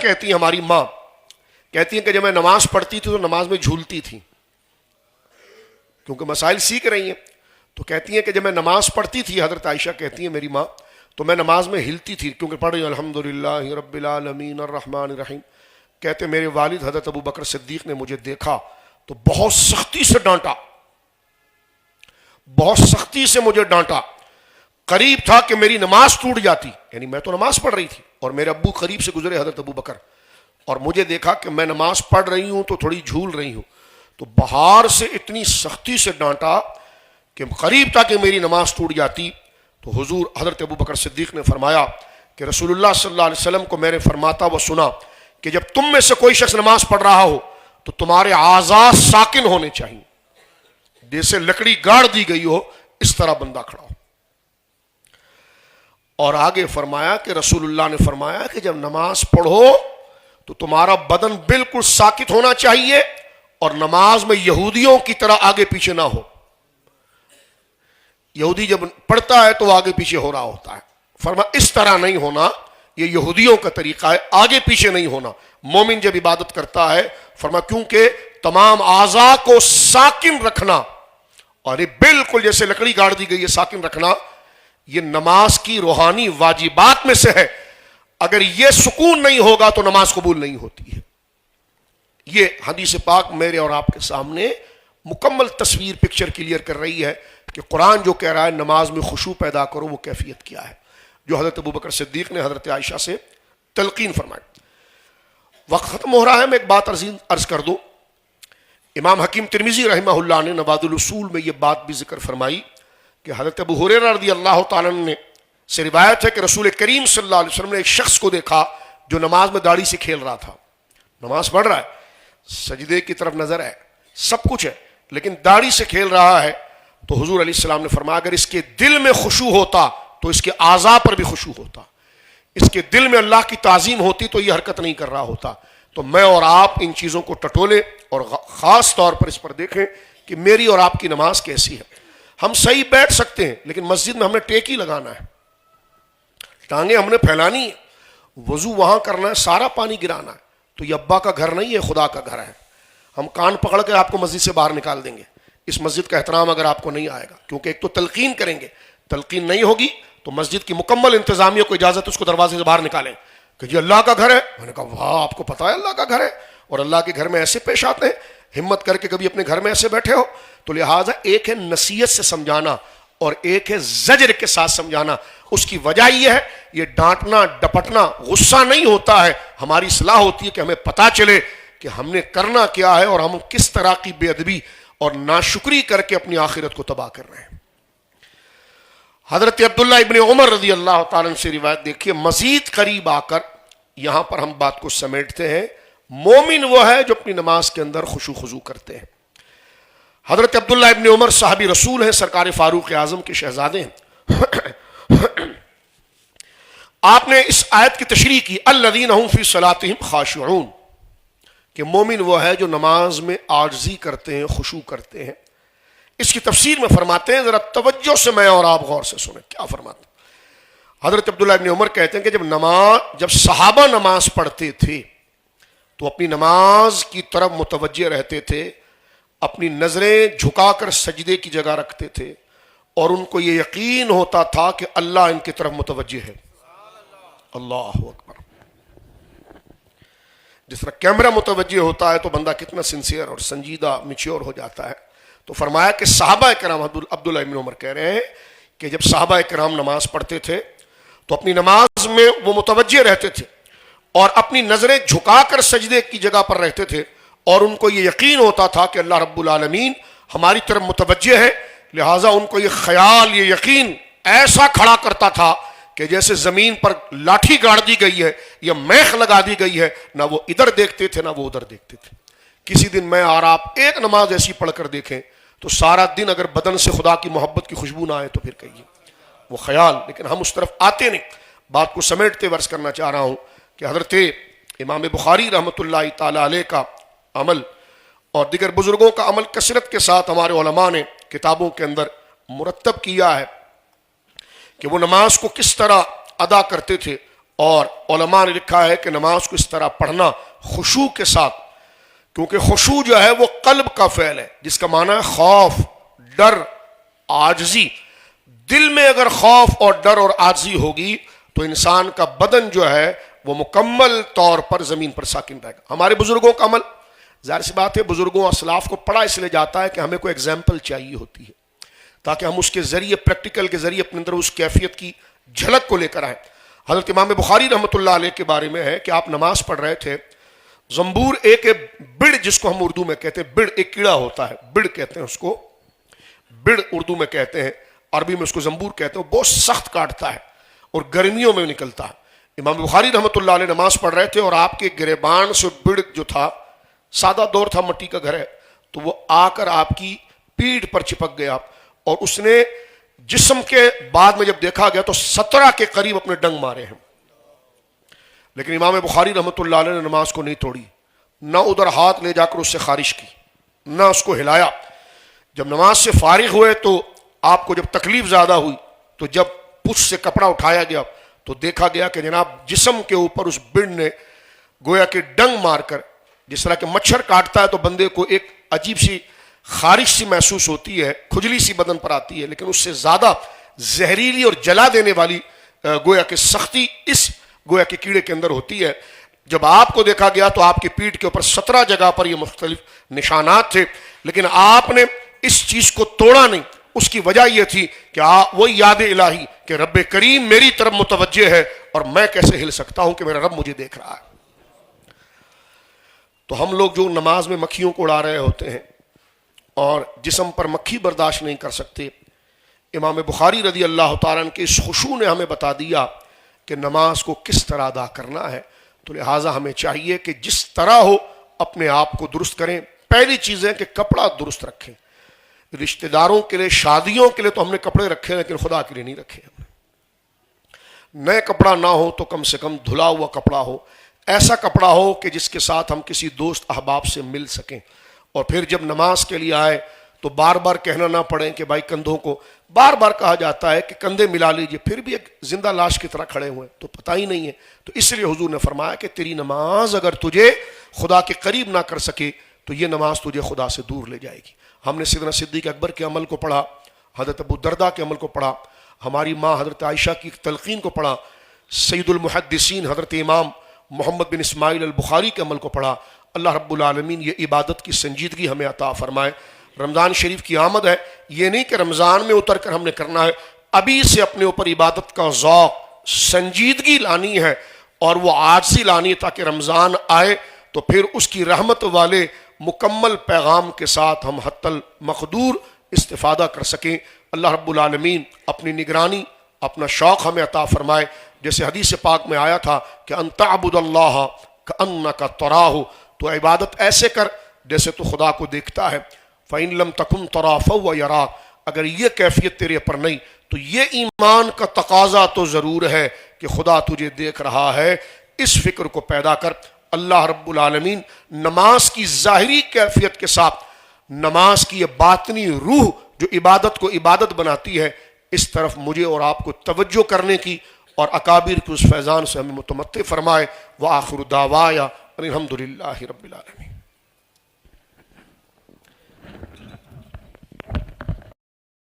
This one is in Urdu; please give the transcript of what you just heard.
کہتی ہیں ہماری ماں کہتی ہیں کہ جب میں نماز پڑھتی تھی تو نماز میں جھولتی تھی، کیونکہ مسائل سیکھ رہی ہیں، تو کہتی ہیں کہ جب میں نماز پڑھتی تھی، حضرت عائشہ کہتی ہیں میری ماں، تو میں نماز میں ہلتی تھی، کیونکہ پڑھ رہی ہوں الحمدللہ رب العالمین الرحمن الرحیم. کہتے میرے والد حضرت ابو بکر صدیق نے مجھے دیکھا تو بہت سختی سے ڈانٹا، بہت سختی سے مجھے ڈانٹا، قریب تھا کہ میری نماز ٹوٹ جاتی. یعنی میں تو نماز پڑھ رہی تھی اور میرے ابو قریب سے گزرے حضرت ابو بکر، اور مجھے دیکھا کہ میں نماز پڑھ رہی ہوں تو تھوڑی جھول رہی ہوں، تو باہر سے اتنی سختی سے ڈانٹا کہ قریب تھا کہ میری نماز ٹوٹ جاتی. تو حضور حضرت ابو بکر صدیق نے فرمایا کہ رسول اللہ صلی اللہ علیہ وسلم کو میں نے فرماتا وہ سنا کہ جب تم میں سے کوئی شخص نماز پڑھ رہا ہو تو تمہارے اعضاء ساکن ہونے چاہیے، جیسے لکڑی گاڑ دی گئی ہو اس طرح بندہ کھڑا ہو. اور آگے فرمایا کہ رسول اللہ نے فرمایا کہ جب نماز پڑھو تو تمہارا بدن بالکل ساکت ہونا چاہیے اور نماز میں یہودیوں کی طرح آگے پیچھے نہ ہو. یہودی جب پڑھتا ہے تو وہ آگے پیچھے ہو رہا ہوتا ہے، فرمایا اس طرح نہیں ہونا، یہ یہودیوں کا طریقہ ہے، آگے پیچھے نہیں ہونا. مومن جب عبادت کرتا ہے فرمایا کیونکہ تمام اعضاء کو ساکن رکھنا، اور یہ بالکل جیسے لکڑی گاڑ دی گئی ہے ساکن رکھنا، یہ نماز کی روحانی واجبات میں سے ہے. اگر یہ سکون نہیں ہوگا تو نماز قبول نہیں ہوتی ہے. یہ حدیث پاک میرے اور آپ کے سامنے مکمل تصویر پکچر کلیئر کر رہی ہے کہ قرآن جو کہہ رہا ہے نماز میں خشوع پیدا کرو، وہ کیفیت کیا ہے جو حضرت ابو بکر صدیق نے حضرت عائشہ سے تلقین فرمائی. وقت ختم ہو رہا ہے، میں ایک بات عرض کر دوں. امام حکیم ترمذی رحمہ اللہ نے نواد الاصول میں یہ بات بھی ذکر فرمائی کہ حضرت ابو ہریرہ رضی اللہ تعالیٰ عنہ سے روایت ہے کہ رسول کریم صلی اللہ علیہ وسلم نے ایک شخص کو دیکھا جو نماز میں داڑھی سے کھیل رہا تھا. نماز پڑھ رہا ہے، سجدے کی طرف نظر ہے، سب کچھ ہے، لیکن داڑھی سے کھیل رہا ہے. تو حضور علیہ السلام نے فرمایا اگر اس کے دل میں خشوع ہوتا تو اس کے اعضاء پر بھی خشوع ہوتا، اس کے دل میں اللہ کی تعظیم ہوتی تو یہ حرکت نہیں کر رہا ہوتا. تو میں اور آپ ان چیزوں کو ٹٹولے اور خاص طور پر اس پر دیکھیں کہ میری اور آپ کی نماز کیسی ہے. ہم صحیح بیٹھ سکتے ہیں لیکن مسجد میں ہم نے ٹیک ہی لگانا ہے، ٹانگیں ہم نے پھیلانی ہے، وضو وہاں کرنا ہے، سارا پانی گرانا ہے. تو یہ ابا کا گھر نہیں ہے، خدا کا گھر ہے. ہم کان پکڑ کے آپ کو مسجد سے باہر نکال دیں گے. اس مسجد کا احترام اگر آپ کو نہیں آئے گا، کیونکہ ایک تو تلقین کریں گے، تلقین نہیں ہوگی تو مسجد کی مکمل انتظامیہ کو اجازت اس کو دروازے سے باہر نکالیں کہ جی اللہ کا گھر ہے. میں نے کہا واہ، آپ کو پتا ہے اللہ کا گھر ہے اور اللہ کے گھر میں ایسے پیش آتے ہیں. ہمت کر کے کبھی اپنے گھر میں ایسے بیٹھے ہو؟ تو لہٰذا ایک ہے نصیحت سے سمجھانا اور ایک ہے زجر کے ساتھ سمجھانا. اس کی وجہ یہ ہے، یہ ڈانٹنا ڈپٹنا غصہ نہیں ہوتا ہے، ہماری اصلاح ہوتی ہے کہ ہمیں پتا چلے کہ ہم نے کرنا کیا ہے اور ہم کس طرح کی بے ادبی اور ناشکری کر کے اپنی آخرت کو تباہ کر رہے ہیں. حضرت عبداللہ ابن عمر رضی اللہ تعالیٰ عنہ سے روایت دیکھیے. مزید قریب آ کر یہاں پر ہم بات کو سمیٹتے ہیں. مومن وہ ہے جو اپنی نماز کے اندر خشوع خضوع کرتے ہیں. حضرت عبداللہ ابن عمر صحابی رسول ہیں، سرکار فاروق اعظم کے شہزادے ہیں. آپ نے اس آیت کی تشریح کی الذین هم فی صلاتہم خاشعون، کہ مومن وہ ہے جو نماز میں عاجزی کرتے ہیں، خشوع کرتے ہیں. اس کی تفسیر میں فرماتے ہیں، ذرا توجہ سے میں اور آپ غور سے سنیں کیا فرماتے ہیں. حضرت عبداللہ ابن عمر کہتے ہیں کہ جب صحابہ نماز پڑھتے تھے تو اپنی نماز کی طرف متوجہ رہتے تھے، اپنی نظریں جھکا کر سجدے کی جگہ رکھتے تھے اور ان کو یہ یقین ہوتا تھا کہ اللہ ان کی طرف متوجہ ہے. اللہ اکبر. جس طرح کیمرہ متوجہ ہوتا ہے تو بندہ کتنا سنسیئر اور سنجیدہ میچور ہو جاتا ہے. تو فرمایا کہ صحابہ کرام، عبداللہ ابن عمر کہہ رہے ہیں کہ جب صحابہ کرام نماز پڑھتے تھے تو اپنی نماز میں وہ متوجہ رہتے تھے اور اپنی نظریں جھکا کر سجدے کی جگہ پر رہتے تھے اور ان کو یہ یقین ہوتا تھا کہ اللہ رب العالمین ہماری طرف متوجہ ہے. لہٰذا ان کو یہ خیال، یہ یقین ایسا کھڑا کرتا تھا کہ جیسے زمین پر لاٹھی گاڑ دی گئی ہے یا میخ لگا دی گئی ہے، نہ وہ ادھر دیکھتے تھے نہ وہ ادھر دیکھتے تھے. کسی دن میں اور آپ ایک نماز ایسی پڑھ کر دیکھیں تو سارا دن اگر بدن سے خدا کی محبت کی خوشبو نہ آئے تو پھر کہیے وہ خیال. لیکن ہم اس طرف آتے نہیں. بات کو سمیٹتے ورز کرنا چاہ رہا ہوں کہ حضرت امام بخاری رحمۃ اللہ تعالی علیہ کا عمل اور دیگر بزرگوں کا عمل کثرت کے ساتھ ہمارے علماء نے کتابوں کے اندر مرتب کیا ہے کہ وہ نماز کو کس طرح ادا کرتے تھے اور علماء نے لکھا ہے کہ نماز کو اس طرح پڑھنا خشوع کے ساتھ، کیونکہ خشوع جو ہے وہ قلب کا فعل ہے، جس کا معنی ہے خوف، ڈر، عاجزی۔ دل میں اگر خوف اور ڈر اور عاجزی ہوگی تو انسان کا بدن جو ہے وہ مکمل طور پر زمین پر ساکن رہے گا۔ ہمارے بزرگوں کا عمل، ظاہر سی بات ہے بزرگوں اسلاف کو پڑھا اس لیے جاتا ہے کہ ہمیں کوئی ایگزامپل چاہیے ہوتی ہے، تاکہ ہم اس کے ذریعے، پریکٹیکل کے ذریعے اپنے اندر اس کیفیت کی جھلک کو لے کر آئیں۔ حضرت امام بخاری رحمۃ اللہ علیہ کے بارے میں ہے کہ آپ نماز پڑھ رہے تھے، زنبور ایک بڑ، جس کو ہم اردو میں کہتے ہیں بڑ، ایک کیڑا ہوتا ہے، بڑ کہتے ہیں اس کو، بڑ اردو میں کہتے ہیں، عربی میں اس کو زنبور کہتے ہیں، وہ بہت سخت کاٹتا ہے اور گرمیوں میں نکلتا ہے۔ امام بخاری رحمۃ اللہ علیہ نماز پڑھ رہے تھے اور آپ کے گریبان سے بڑ جو تھا، سادہ دور تھا، مٹی کا گھر ہے، تو وہ آ کر آپ کی پیٹھ پر چپک گیا اور اس نے جسم کے بعد میں جب دیکھا گیا تو 17 کے قریب اپنے ڈنگ مارے ہیں، لیکن امام بخاری رحمۃ اللہ علیہ نے نماز کو نہیں توڑی، نہ ادھر ہاتھ لے جا کر اس سے خارش کی، نہ اس کو ہلایا۔ جب نماز سے فارغ ہوئے تو آپ کو جب تکلیف زیادہ ہوئی تو جب پچھ سے کپڑا اٹھایا گیا تو دیکھا گیا کہ جناب جسم کے اوپر اس بڑ نے گویا کہ ڈنگ مار کر، جس طرح کہ مچھر کاٹتا ہے تو بندے کو ایک عجیب سی خارش سی محسوس ہوتی ہے، کھجلی سی بدن پر آتی ہے، لیکن اس سے زیادہ زہریلی اور جلا دینے والی گویا کہ سختی اس گویا کہ کیڑے کے اندر ہوتی ہے۔ جب آپ کو دیکھا گیا تو آپ کی پیٹھ کے اوپر 17 جگہ پر یہ مختلف نشانات تھے، لیکن آپ نے اس چیز کو توڑا نہیں۔ اس کی وجہ یہ تھی کہ وہ یاد الہی کہ رب کریم میری طرف متوجہ ہے اور میں کیسے ہل سکتا ہوں کہ میرا رب مجھے دیکھ رہا ہے۔ تو ہم لوگ جو نماز میں مکھیوں کو اڑا رہے ہوتے ہیں اور جسم پر مکھی برداشت نہیں کر سکتے، امام بخاری رضی اللہ تعالیٰ عنہ کے اس خشوع نے ہمیں بتا دیا کہ نماز کو کس طرح ادا کرنا ہے۔ تو لہٰذا ہمیں چاہیے کہ جس طرح ہو اپنے آپ کو درست کریں۔ پہلی چیز ہے کہ کپڑا درست رکھیں۔ رشتہ داروں کے لیے، شادیوں کے لیے تو ہم نے کپڑے رکھے لیکن خدا کے لیے نہیں رکھے۔ ہم نے نئے کپڑا نہ ہو تو کم سے کم دھلا ہوا کپڑا ہو، ایسا کپڑا ہو کہ جس کے ساتھ ہم کسی دوست احباب سے مل سکیں، اور پھر جب نماز کے لیے آئے تو بار بار کہنا نہ پڑے کہ بھائی کندھوں کو، بار بار کہا جاتا ہے کہ کندھے ملا لیجئے، پھر بھی ایک زندہ لاش کی طرح کھڑے ہوئے تو پتہ ہی نہیں ہے۔ تو اس لیے حضور نے فرمایا کہ تیری نماز اگر تجھے خدا کے قریب نہ کر سکے تو یہ نماز تجھے خدا سے دور لے جائے گی۔ ہم نے سیدنا صدیق اکبر کے عمل کو پڑھا، حضرت ابو دردہ کے عمل کو پڑھا، ہماری ماں حضرت عائشہ کی تلقین کو پڑھا، سید المحدثین حضرت امام محمد بن اسماعیل البخاری کے عمل کو پڑھا۔ اللہ رب العالمین یہ عبادت کی سنجیدگی ہمیں عطا فرمائے۔ رمضان شریف کی آمد ہے، یہ نہیں کہ رمضان میں اتر کر ہم نے کرنا ہے، ابھی سے اپنے اوپر عبادت کا ذوق، سنجیدگی لانی ہے اور وہ عاجزی لانی ہے، تاکہ رمضان آئے تو پھر اس کی رحمت والے مکمل پیغام کے ساتھ ہم حتی المقدور استفادہ کر سکیں۔ اللہ رب العالمین اپنی نگرانی، اپنا شوق ہمیں عطا فرمائے۔ جیسے حدیث پاک میں آیا تھا کہ ان تعبد اللہ کأنک تراہ، تو عبادت ایسے کر جیسے تو خدا کو دیکھتا ہے۔ فإن لم تکن تراہ فهو یراک، اگر یہ کیفیت تیرے پر نہیں تو یہ ایمان کا تقاضا تو ضرور ہے کہ خدا تجھے دیکھ رہا ہے۔ اس فکر کو پیدا کر۔ اللہ رب العالمین نماز کی ظاہری کیفیت کے ساتھ نماز کی یہ باطنی روح جو عبادت کو عبادت بناتی ہے، اس طرف مجھے اور آپ کو توجہ کرنے کی اور اکابر کے اس فیضان سے ہمیں متمتع فرمائے۔ وآخر دعوایا الحمدللہ رب العالمین۔